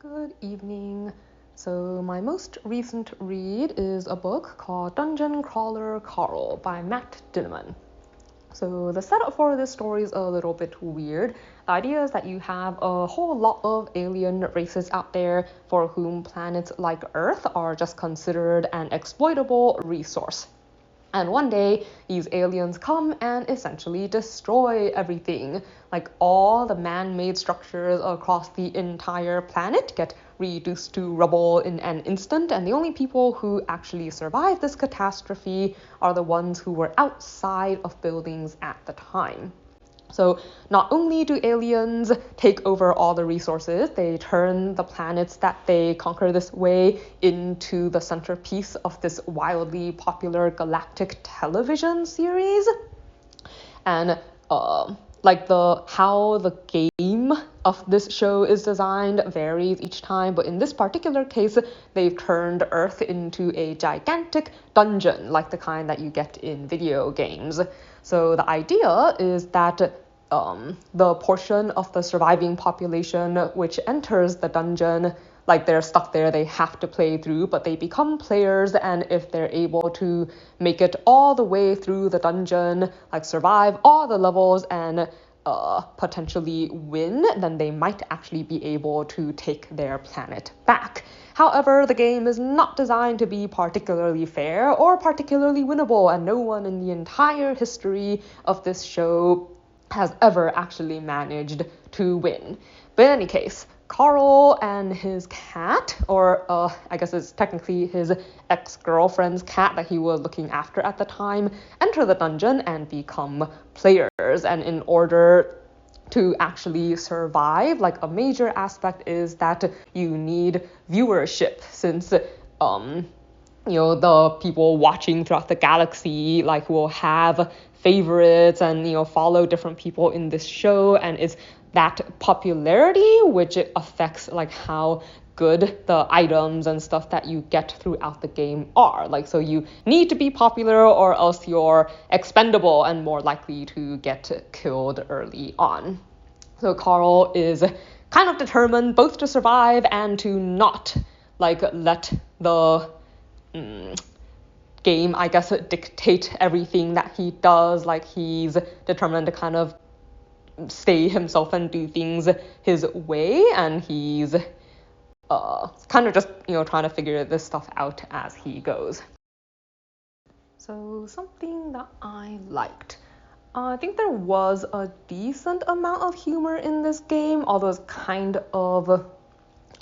Good evening. So my most recent read is a book called Dungeon Crawler Carl by Matt Dinniman. So the setup for this story is a little bit weird. The idea is that you have a whole lot of alien races out there for whom planets like Earth are just considered an exploitable resource. And one day, these aliens come and essentially destroy everything. Like all the man-made structures across the entire planet get reduced to rubble in an instant, and the only people who actually survive this catastrophe are the ones who were outside of buildings at the time. So not only do aliens take over all the resources, they turn the planets that they conquer this way into the centerpiece of this wildly popular galactic television series. And how the game of this show is designed varies each time, but in this particular case, they've turned Earth into a gigantic dungeon, like the kind that you get in video games. So the idea is that the portion of the surviving population which enters the dungeon, like they're stuck there, they have to play through, but they become players, and if they're able to make it all the way through the dungeon, like survive all the levels and potentially win, then they might actually be able to take their planet back. However, the game is not designed to be particularly fair or particularly winnable, and no one in the entire history of this show has ever actually managed to win. But in any case, Carl and his cat, or I guess it's technically his ex-girlfriend's cat that he was looking after at the time, enter the dungeon and become players. And in order to actually survive, like a major aspect is that you need viewership, since the people watching throughout the galaxy will have favorites and follow different people in this show, and it's that popularity which affects how good the items and stuff that you get throughout the game are. So you need to be popular or else you're expendable and more likely to get killed early on. So Carl is kind of determined both to survive and to not let the game, I guess, dictate everything that he does. He's determined to kind of stay himself and do things his way, and he's kind of just trying to figure this stuff out as he goes. So something that I liked, I think there was a decent amount of humor in this game, although it's kind of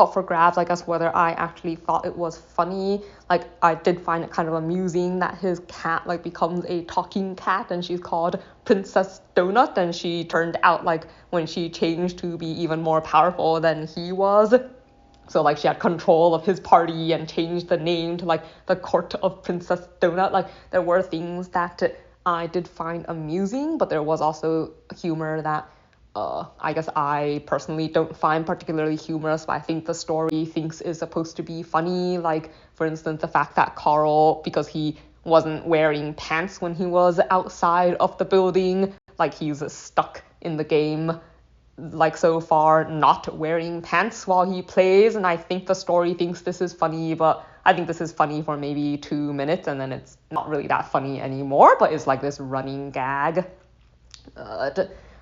up for grabs, I guess, whether I actually thought it was funny. I did find it kind of amusing that his cat becomes a talking cat, and she's called Princess Donut, and she turned out when she changed to be even more powerful than he was. So she had control of his party and changed the name to the Court of Princess Donut. There were things that I did find amusing, but there was also humor that I guess I personally don't find particularly humorous, but I think the story thinks is supposed to be funny. For instance, the fact that Carl, because he wasn't wearing pants when he was outside of the building, he's stuck in the game, so far, not wearing pants while he plays, and I think the story thinks this is funny, but I think this is funny for maybe 2 minutes, and then it's not really that funny anymore, but it's this running gag.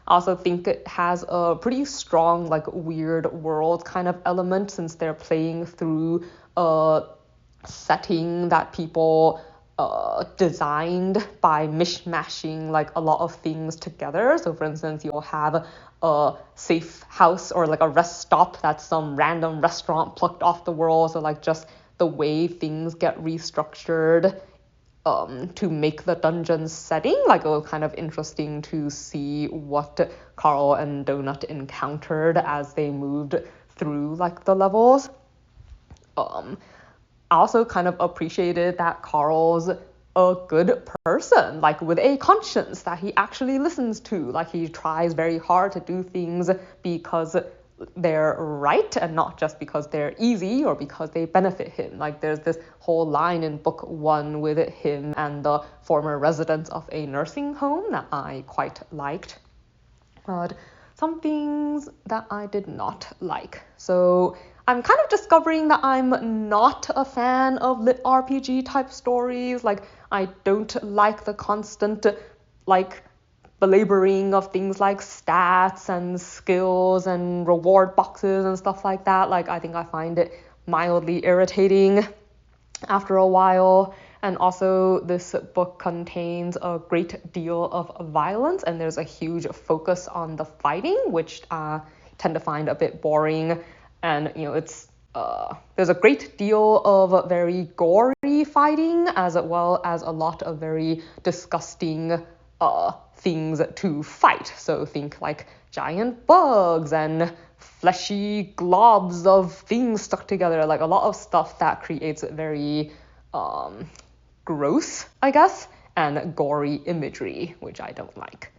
I also think it has a pretty strong, weird world kind of element, since they're playing through a setting that people designed by mishmashing a lot of things together. So for instance, you'll have a safe house or a rest stop that's some random restaurant plucked off the wall. So just the way things get restructured to make the dungeon setting, it was kind of interesting to see what Carl and Donut encountered as they moved through the levels. I also kind of appreciated that Carl's a good person, with a conscience that he actually listens to. He tries very hard to do things because they're right and not just because they're easy or because they benefit him. There's this whole line in book 1 with him and the former residents of a nursing home that I quite liked. But some things that I did not like. So I'm kind of discovering that I'm not a fan of lit RPG type stories. Like, I don't like the constant, like, belaboring of things like stats and skills and reward boxes and stuff like that. Like, I think I find it mildly irritating after a while. And also, this book contains a great deal of violence, and there's a huge focus on the fighting, which I tend to find a bit boring. And it's there's a great deal of very gory fighting, as well as a lot of very disgusting things to fight. So think like giant bugs and fleshy globs of things stuck together, like a lot of stuff that creates very gross, I guess, and gory imagery, which I don't like.